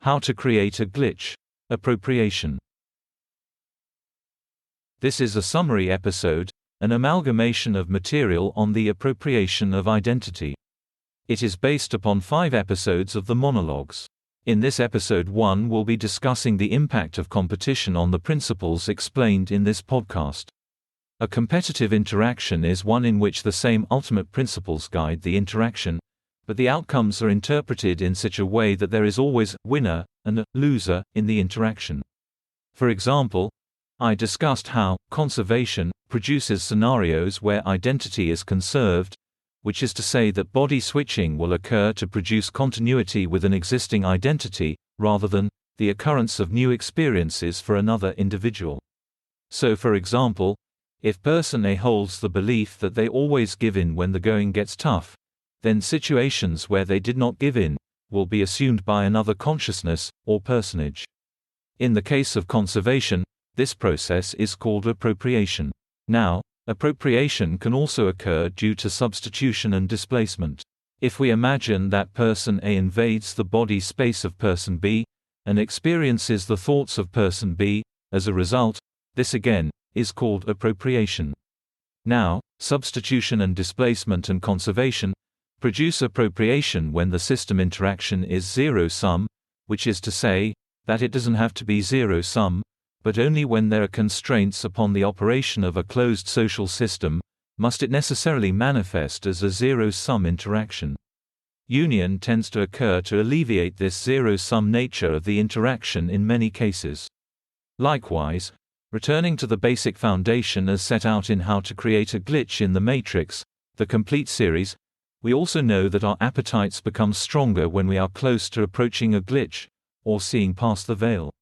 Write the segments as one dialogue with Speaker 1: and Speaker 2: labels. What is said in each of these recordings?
Speaker 1: How to create a glitch. Appropriation. This is a summary episode, an amalgamation of material on the appropriation of identity. It is based upon 5 episodes of the monologues. In this episode 1 we'll be discussing the impact of competition on the principles explained in this podcast. A competitive interaction is one in which the same ultimate principles guide the interaction, but the outcomes are interpreted in such a way that there is always a winner and a loser in the interaction. For example, I discussed how conservation produces scenarios where identity is conserved, which is to say that body switching will occur to produce continuity with an existing identity, rather than the occurrence of new experiences for another individual. So for example, if person A holds the belief that they always give in when the going gets tough, then situations where they did not give in will be assumed by another consciousness or personage. In the case of conservation, this process is called appropriation. Now, appropriation can also occur due to substitution and displacement. If we imagine that person A invades the body space of person B and experiences the thoughts of person B, as a result, this again is called appropriation. Now, substitution and displacement and conservation produce appropriation when the system interaction is zero-sum, which is to say that it doesn't have to be zero-sum, but only when there are constraints upon the operation of a closed social system must it necessarily manifest as a zero-sum interaction. Union tends to occur to alleviate this zero-sum nature of the interaction in many cases. Likewise, returning to the basic foundation as set out in How to Create a Glitch in the Matrix, the complete series, we also know that our appetites become stronger when we are close to approaching a glitch, or seeing past the veil.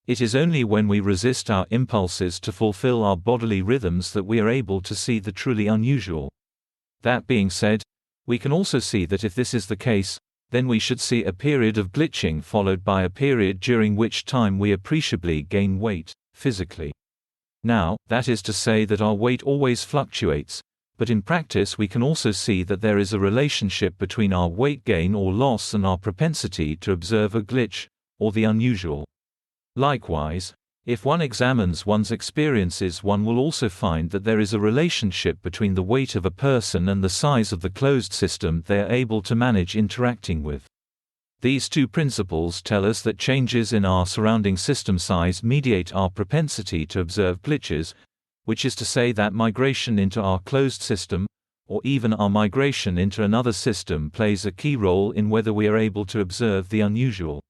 Speaker 1: It is only when we resist our impulses to fulfill our bodily rhythms that we are able to see the truly unusual. That being said, we can also see that if this is the case, then we should see a period of glitching followed by a period during which time we appreciably gain weight, physically. Now, that is to say that our weight always fluctuates, but in practice we can also see that there is a relationship between our weight gain or loss and our propensity to observe a glitch, or the unusual. Likewise, if one examines one's experiences, one will also find that there is a relationship between the weight of a person and the size of the closed system they are able to manage interacting with. These two principles tell us that changes in our surrounding system size mediate our propensity to observe glitches, which is to say that migration into our closed system, or even our migration into another system, plays a key role in whether we are able to observe the unusual.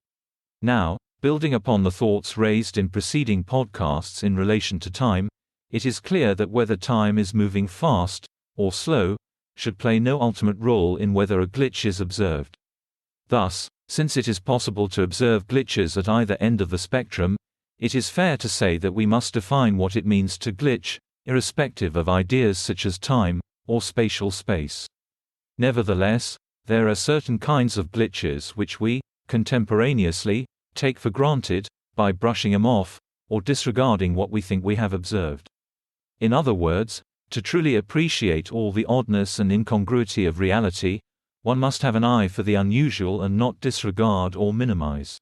Speaker 1: Now, building upon the thoughts raised in preceding podcasts in relation to time, it is clear that whether time is moving fast or slow should play no ultimate role in whether a glitch is observed. Thus, since it is possible to observe glitches at either end of the spectrum, it is fair to say that we must define what it means to glitch, irrespective of ideas such as time or spatial space. Nevertheless, there are certain kinds of glitches which we, contemporaneously, take for granted, by brushing them off, or disregarding what we think we have observed. In other words, to truly appreciate all the oddness and incongruity of reality, one must have an eye for the unusual and not disregard or minimize.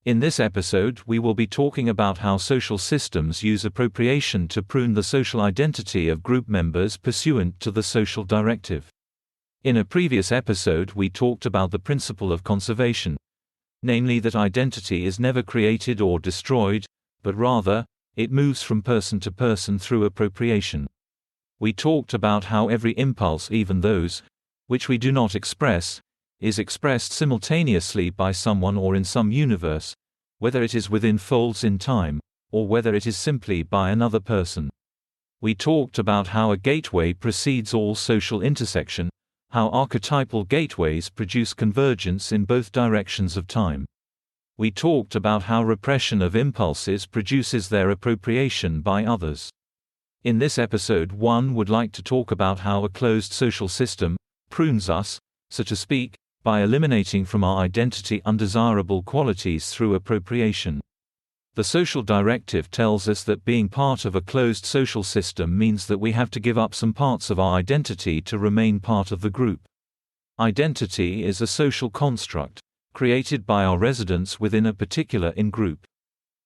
Speaker 1: In this episode we will be talking about how social systems use appropriation to prune the social identity of group members pursuant to the social directive. In a previous episode we talked about the principle of conservation, namely that identity is never created or destroyed, but rather, it moves from person to person through appropriation. We talked about how every impulse, even those which we do not express, is expressed simultaneously by someone or in some universe, whether it is within folds in time, or whether it is simply by another person. We talked about how a gateway precedes all social intersection, how archetypal gateways produce convergence in both directions of time. We talked about how repression of impulses produces their appropriation by others. In this episode, one would like to talk about how a closed social system prunes us, so to speak, by eliminating from our identity undesirable qualities through appropriation. The social directive tells us that being part of a closed social system means that we have to give up some parts of our identity to remain part of the group. Identity is a social construct. created by our residence within a particular in-group.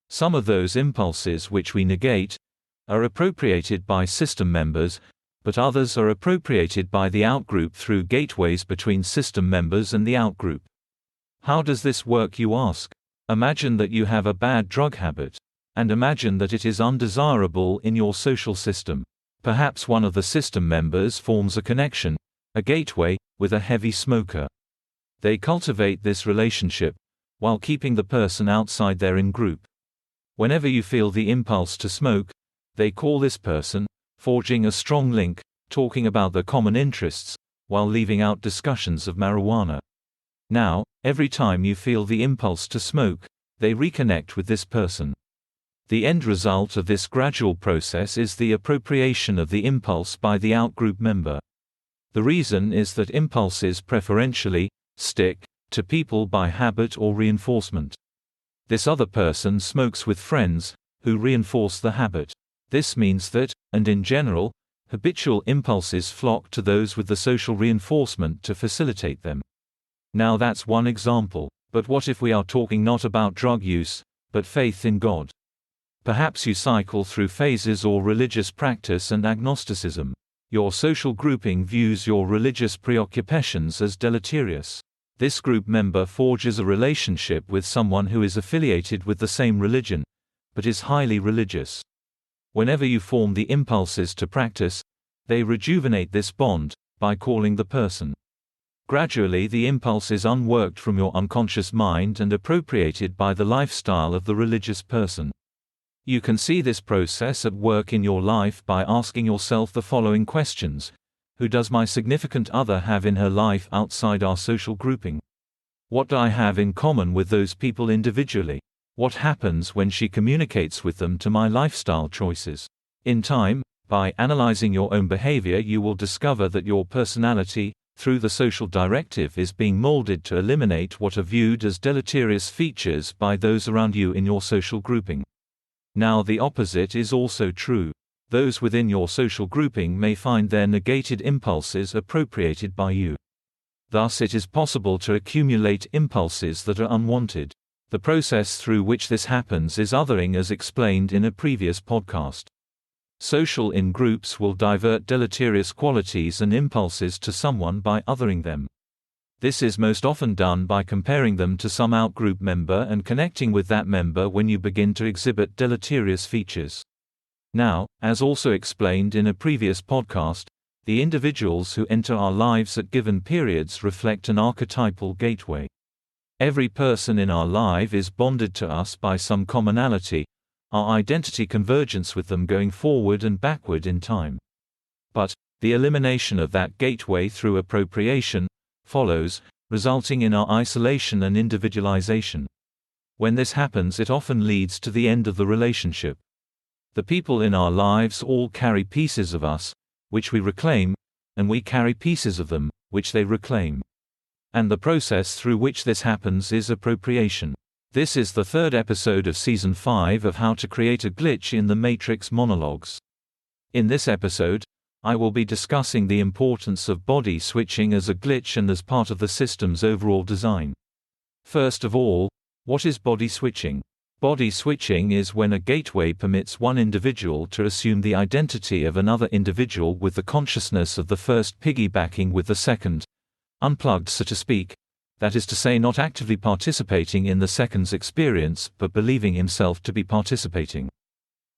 Speaker 1: Some of those impulses which we negate are appropriated by system members, but others are appropriated by the outgroup through gateways between system members and the outgroup. How does this work, you ask? Imagine that you have a bad drug habit. And imagine that it is undesirable in your social system. Perhaps one of the system members forms a connection, a gateway, with a heavy smoker. They cultivate this relationship, while keeping the person outside their in-group. Whenever you feel the impulse to smoke, they call this person, forging a strong link, talking about their common interests, while leaving out discussions of marijuana. Now, every time you feel the impulse to smoke, they reconnect with this person. The end result of this gradual process is the appropriation of the impulse by the outgroup member. The reason is that impulses preferentially stick to people by habit or reinforcement. This other person smokes with friends who reinforce the habit. This means that, and in general, habitual impulses flock to those with the social reinforcement to facilitate them. Now that's one example, but what if we are talking not about drug use, but faith in God? Perhaps you cycle through phases or religious practice and agnosticism. Your social grouping views your religious preoccupations as deleterious. This group member forges a relationship with someone who is affiliated with the same religion, but is highly religious. Whenever you form the impulses to practice, they rejuvenate this bond, by calling the person. Gradually the impulse is unworked from your unconscious mind and appropriated by the lifestyle of the religious person. You can see this process at work in your life by asking yourself the following questions. Who does my significant other have in her life outside our social grouping? What do I have in common with those people individually? What happens when she communicates with them to my lifestyle choices? In time, by analyzing your own behavior, you will discover that your personality, through the social directive, is being molded to eliminate what are viewed as deleterious features by those around you in your social grouping. Now the opposite is also true. Those within your social grouping may find their negated impulses appropriated by you. Thus it is possible to accumulate impulses that are unwanted. The process through which this happens is othering, as explained in a previous podcast. Social in-groups will divert deleterious qualities and impulses to someone by othering them. This is most often done by comparing them to some outgroup member and connecting with that member when you begin to exhibit deleterious features. Now, as also explained in a previous podcast, the individuals who enter our lives at given periods reflect an archetypal gateway. Every person in our life is bonded to us by some commonality, our identity convergence with them going forward and backward in time. But, the elimination of that gateway through appropriation follows, resulting in our isolation and individualization. When this happens, it often leads to the end of the relationship. The people in our lives all carry pieces of us, which we reclaim, and we carry pieces of them, which they reclaim. And the process through which this happens is appropriation. This is the third episode of Season 5 of How to Create a Glitch in the Matrix monologues. In this episode, I will be discussing the importance of body switching as a glitch and as part of the system's overall design. First of all, what is body switching? Body switching is when a gateway permits one individual to assume the identity of another individual with the consciousness of the first piggybacking with the second, unplugged so to speak, that is to say, not actively participating in the second's experience but believing himself to be participating.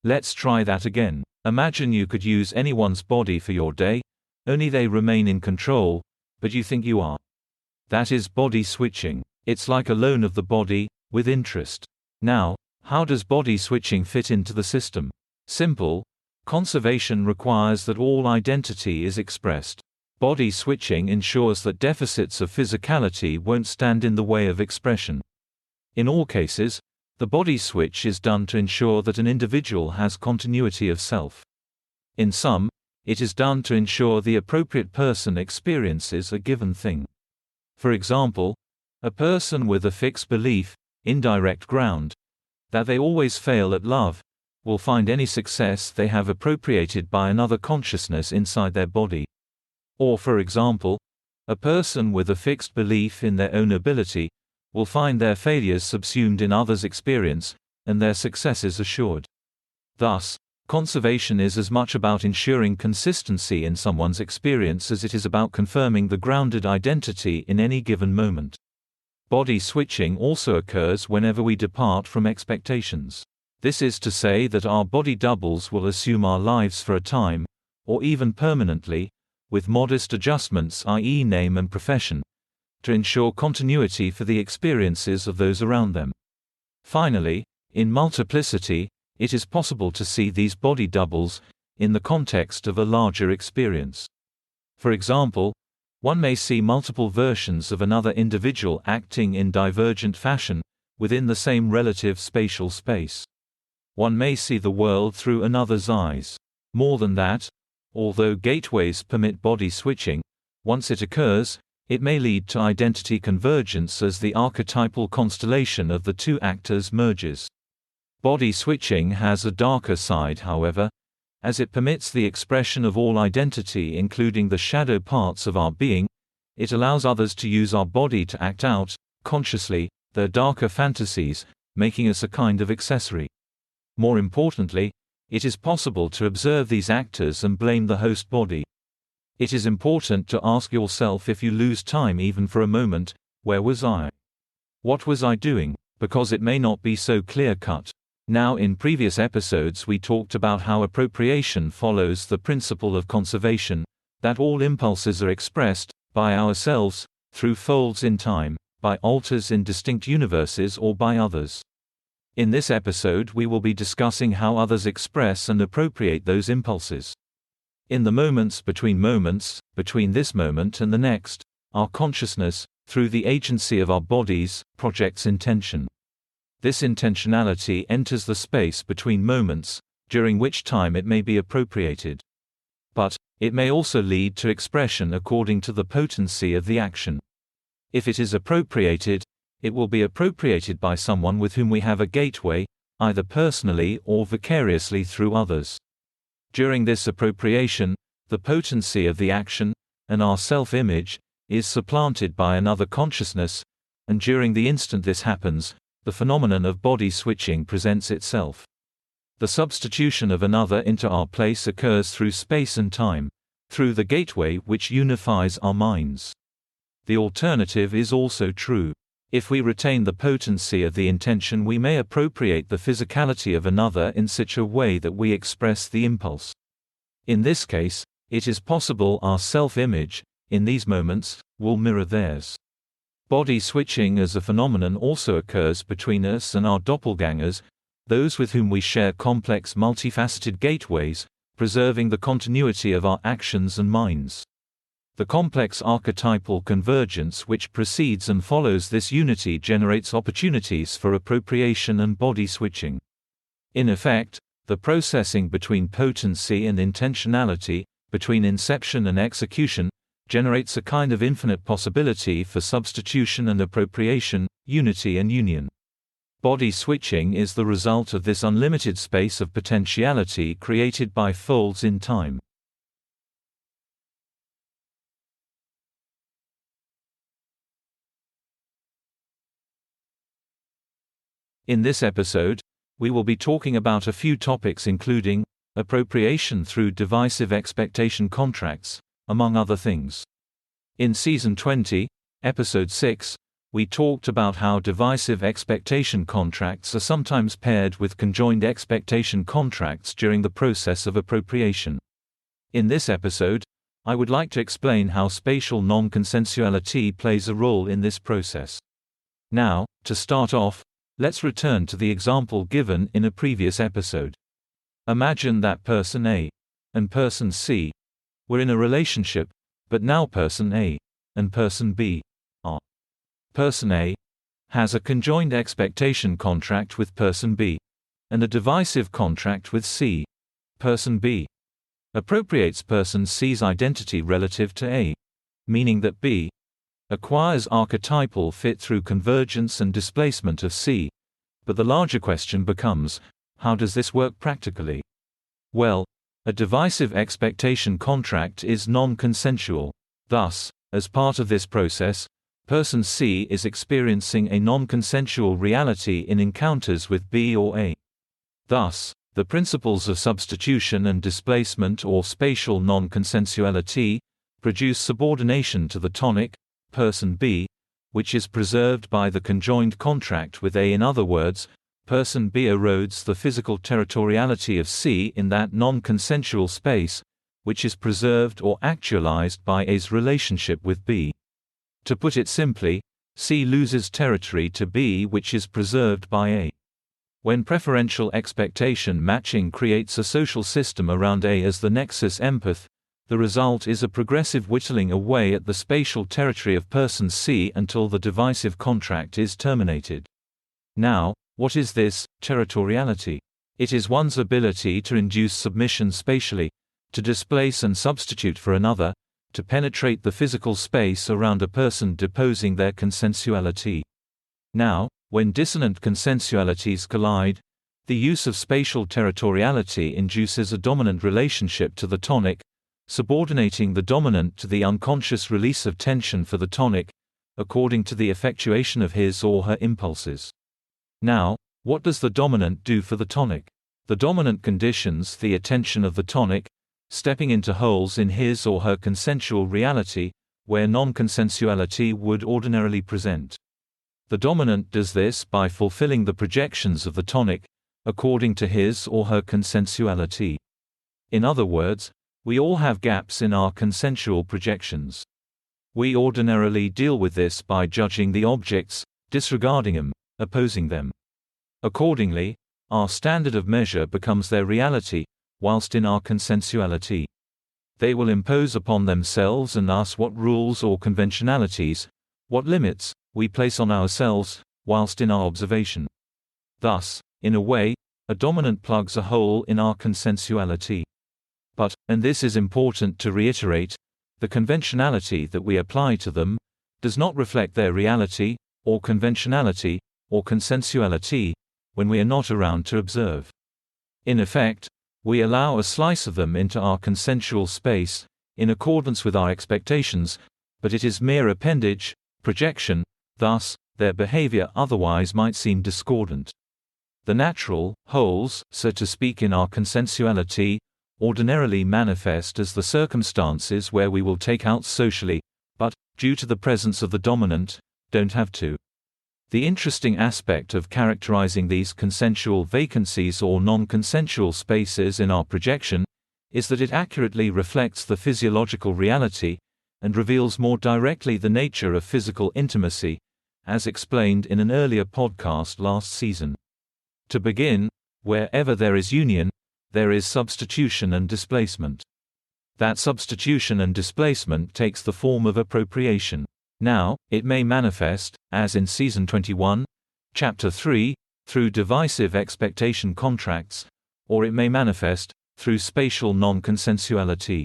Speaker 1: Let's try that again. Imagine you could use anyone's body for your day, only they remain in control, but you think you are. That is body switching. It's like a loan of the body, with interest. Now, how does body switching fit into the system? Simple. Conservation requires that all identity is expressed. Body switching ensures that deficits of physicality won't stand in the way of expression. In all cases, the body switch is done to ensure that an individual has continuity of self. In some, it is done to ensure the appropriate person experiences a given thing. For example, a person with a fixed belief, indirect ground, that they always fail at love, will find any success they have appropriated by another consciousness inside their body. Or for example, a person with a fixed belief in their own ability, will find their failures subsumed in others' experience, and their successes assured. Thus, conservation is as much about ensuring consistency in someone's experience as it is about confirming the grounded identity in any given moment. Body switching also occurs whenever we depart from expectations. This is to say that our body doubles will assume our lives for a time, or even permanently, with modest adjustments, i.e., name and profession, to ensure continuity for the experiences of those around them. Finally, in multiplicity, it is possible to see these body doubles in the context of a larger experience. For example, one may see multiple versions of another individual acting in divergent fashion within the same relative spatial space. One may see the world through another's eyes. More than that, although gateways permit body switching, once it occurs, it may lead to identity convergence as the archetypal constellation of the two actors merges. Body switching has a darker side, however, as it permits the expression of all identity, including the shadow parts of our being. It allows others to use our body to act out, consciously, their darker fantasies, making us a kind of accessory. More importantly, it is possible to observe these actors and blame the host body. It is important to ask yourself, if you lose time even for a moment, where was I? What was I doing? Because it may not be so clear-cut. Now, in previous episodes we talked about how appropriation follows the principle of conservation, that all impulses are expressed, by ourselves, through folds in time, by alters in distinct universes, or by others. In this episode we will be discussing how others express and appropriate those impulses. In the moments, between this moment and the next, our consciousness, through the agency of our bodies, projects intention. This intentionality enters the space between moments, during which time it may be appropriated. But, it may also lead to expression according to the potency of the action. If it is appropriated, it will be appropriated by someone with whom we have a gateway, either personally or vicariously through others. During this appropriation, the potency of the action, and our self-image, is supplanted by another consciousness, and during the instant this happens, the phenomenon of body switching presents itself. The substitution of another into our place occurs through space and time, through the gateway which unifies our minds. The alternative is also true. If we retain the potency of the intention, we may appropriate the physicality of another in such a way that we express the impulse. In this case, it is possible our self-image, in these moments, will mirror theirs. Body switching as a phenomenon also occurs between us and our doppelgangers, those with whom we share complex multifaceted gateways, preserving the continuity of our actions and minds. The complex archetypal convergence which precedes and follows this unity generates opportunities for appropriation and body switching. In effect, the processing between potency and intentionality, between inception and execution, generates a kind of infinite possibility for substitution and appropriation, unity and union. Body switching is the result of this unlimited space of potentiality created by folds in time. In this episode, we will be talking about a few topics including appropriation through divisive expectation contracts, among other things. In Season 20, Episode 6, we talked about how divisive expectation contracts are sometimes paired with conjoined expectation contracts during the process of appropriation. In this episode, I would like to explain how spatial non-consensuality plays a role in this process. Now, to start off, let's return to the example given in a previous episode. Imagine that person A and person C were in a relationship, but now person A and person B are. Person A has a conjoined expectation contract with person B, and a divisive contract with C. Person B appropriates person C's identity relative to A, meaning that B acquires archetypal fit through convergence and displacement of C. But the larger question becomes, how does this work practically? Well, a divisive expectation contract is non-consensual. Thus, as part of this process, person C is experiencing a non-consensual reality in encounters with B or A. Thus, the principles of substitution and displacement or spatial non-consensuality produce subordination to the tonic, person B, which is preserved by the conjoined contract with A. In other words, person B erodes the physical territoriality of C in that non-consensual space, which is preserved or actualized by A's relationship with B. To put it simply, C loses territory to B, which is preserved by A. When preferential expectation matching creates a social system around A as the nexus empath, the result is a progressive whittling away at the spatial territory of person C until the divisive contract is terminated. Now, what is this territoriality? It is one's ability to induce submission spatially, to displace and substitute for another, to penetrate the physical space around a person deposing their consensuality. Now, when dissonant consensualities collide, the use of spatial territoriality induces a dominant relationship to the tonic, subordinating the dominant to the unconscious release of tension for the tonic, according to the effectuation of his or her impulses. Now, what does the dominant do for the tonic? The dominant conditions the attention of the tonic, stepping into holes in his or her consensual reality, where non-consensuality would ordinarily present. The dominant does this by fulfilling the projections of the tonic, according to his or her consensuality. In other words, we all have gaps in our consensual projections. We ordinarily deal with this by judging the objects, disregarding them, opposing them. Accordingly, our standard of measure becomes their reality, whilst in our consensuality. They will impose upon themselves and us what rules or conventionalities, what limits, we place on ourselves, whilst in our observation. Thus, in a way, a dominant plugs a hole in our consensuality. But, and this is important to reiterate, the conventionality that we apply to them does not reflect their reality, or conventionality, or consensuality, when we are not around to observe. In effect, we allow a slice of them into our consensual space, in accordance with our expectations, but it is mere appendage, projection, thus, their behavior otherwise might seem discordant. The natural holes, so to speak, in our consensuality, ordinarily manifest as the circumstances where we will take out socially, but, due to the presence of the dominant, don't have to. The interesting aspect of characterizing these consensual vacancies or non-consensual spaces in our projection is that it accurately reflects the physiological reality and reveals more directly the nature of physical intimacy, as explained in an earlier podcast last season. To begin, wherever there is union, there is substitution and displacement. That substitution and displacement takes the form of appropriation. Now, it may manifest, as in Season 21, Chapter 3, through divisive expectation contracts, or it may manifest, through spatial non-consensuality.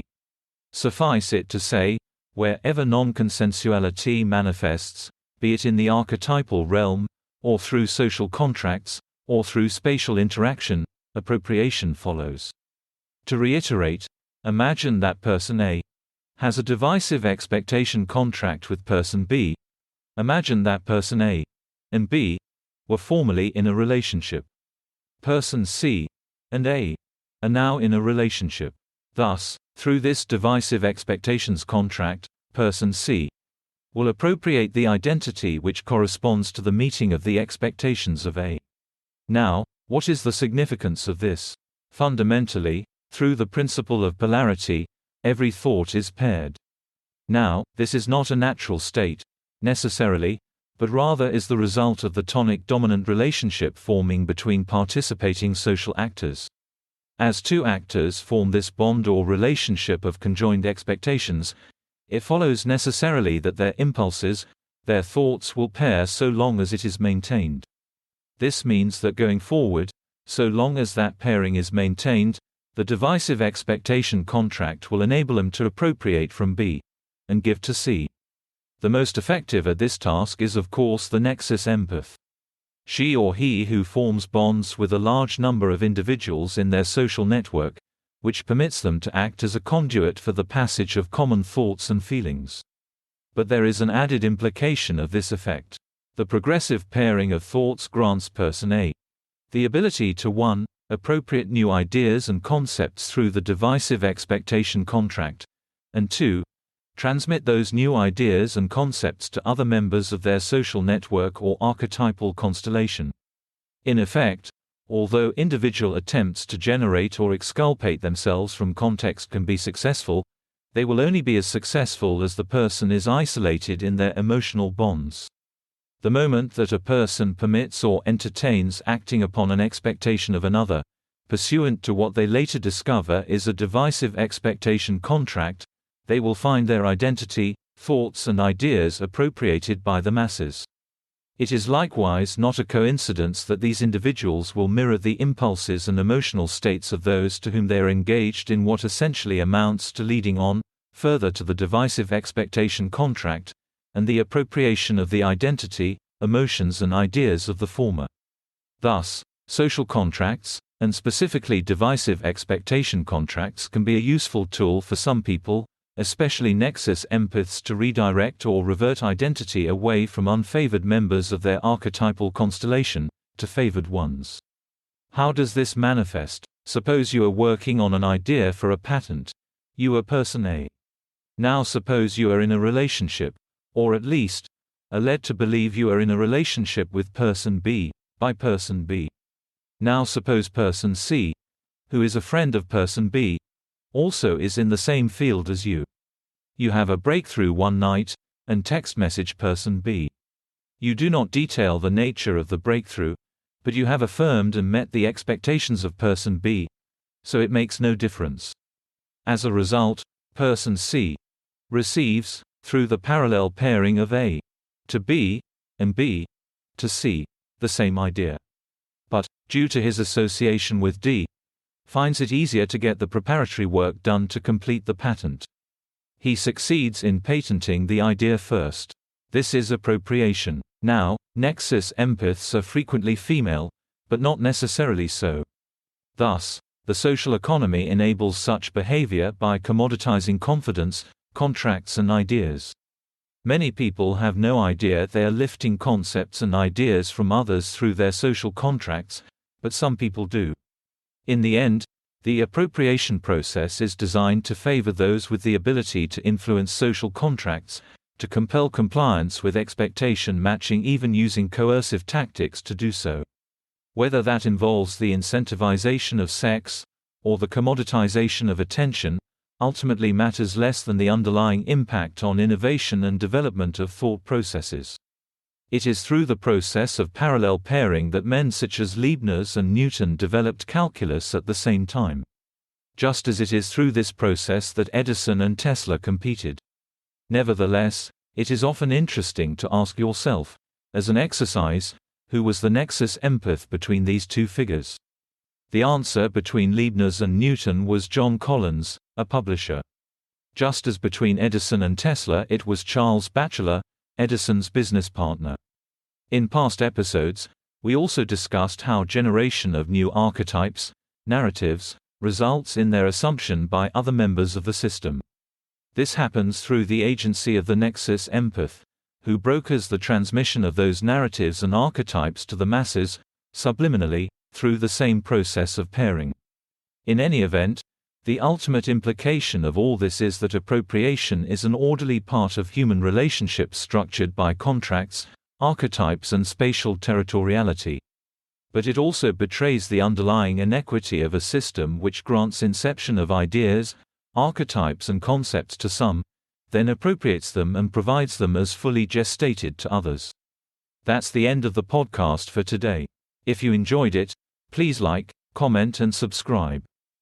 Speaker 1: Suffice it to say, wherever non-consensuality manifests, be it in the archetypal realm, or through social contracts, or through spatial interaction, appropriation follows. To reiterate, imagine that person A has a divisive expectation contract with person B. Imagine that person A and B were formerly in a relationship. Person C and A are now in a relationship. Thus, through this divisive expectations contract, person C will appropriate the identity which corresponds to the meeting of the expectations of A. Now, what is the significance of this? Fundamentally, through the principle of polarity, every thought is paired. Now, this is not a natural state, necessarily, but rather is the result of the tonic-dominant relationship forming between participating social actors. As two actors form this bond or relationship of conjoined expectations, it follows necessarily that their impulses, their thoughts will pair so long as it is maintained. This means that going forward, so long as that pairing is maintained, the divisive expectation contract will enable them to appropriate from B and give to C. The most effective at this task is of course the nexus empath. She or he who forms bonds with a large number of individuals in their social network, which permits them to act as a conduit for the passage of common thoughts and feelings. But there is an added implication of this effect. The progressive pairing of thoughts grants person A the ability to 1. Appropriate new ideas and concepts through the divisive expectation contract, and 2. Transmit those new ideas and concepts to other members of their social network or archetypal constellation. In effect, although individual attempts to generate or exculpate themselves from context can be successful, they will only be as successful as the person is isolated in their emotional bonds. The moment that a person permits or entertains acting upon an expectation of another, pursuant to what they later discover is a divisive expectation contract, they will find their identity, thoughts and ideas appropriated by the masses. It is likewise not a coincidence that these individuals will mirror the impulses and emotional states of those to whom they are engaged in what essentially amounts to leading on, further to the divisive expectation contract, and the appropriation of the identity, emotions and ideas of the former. Thus, social contracts, and specifically divisive expectation contracts, can be a useful tool for some people, especially nexus empaths, to redirect or revert identity away from unfavored members of their archetypal constellation, to favored ones. How does this manifest? Suppose you are working on an idea for a patent. You are person A. Now suppose you are in a relationship, or at least, are led to believe you are in a relationship with person B, by person B. Now suppose person C, who is a friend of person B, also is in the same field as you. You have a breakthrough one night, and text message person B. You do not detail the nature of the breakthrough, but you have affirmed and met the expectations of person B, so it makes no difference. As a result, person C receives, through the parallel pairing of A to B, and B to C, the same idea. But, due to his association with D, finds it easier to get the preparatory work done to complete the patent. He succeeds in patenting the idea first. This is appropriation. Now, nexus empaths are frequently female, but not necessarily so. Thus, the social economy enables such behavior by commoditizing confidence, contracts and ideas. Many people have no idea they are lifting concepts and ideas from others through their social contracts, but some people do. In the end, the appropriation process is designed to favor those with the ability to influence social contracts, to compel compliance with expectation matching, even using coercive tactics to do so. Whether that involves the incentivization of sex, or the commoditization of attention, ultimately matters less than the underlying impact on innovation and development of thought processes. It is through the process of parallel pairing that men such as Leibniz and Newton developed calculus at the same time. Just as it is through this process that Edison and Tesla competed. Nevertheless, it is often interesting to ask yourself, as an exercise, who was the nexus empath between these two figures? The answer between Leibniz and Newton was John Collins, a publisher. Just as between Edison and Tesla it was Charles Batchelor, Edison's business partner. In past episodes, we also discussed how generation of new archetypes, narratives, results in their assumption by other members of the system. This happens through the agency of the nexus empath, who brokers the transmission of those narratives and archetypes to the masses, subliminally, through the same process of pairing. In any event, the ultimate implication of all this is that appropriation is an orderly part of human relationships structured by contracts, archetypes and spatial territoriality. But it also betrays the underlying inequity of a system which grants inception of ideas, archetypes and concepts to some, then appropriates them and provides them as fully gestated to others. That's the end of the podcast for today. If you enjoyed it, please like, comment and subscribe.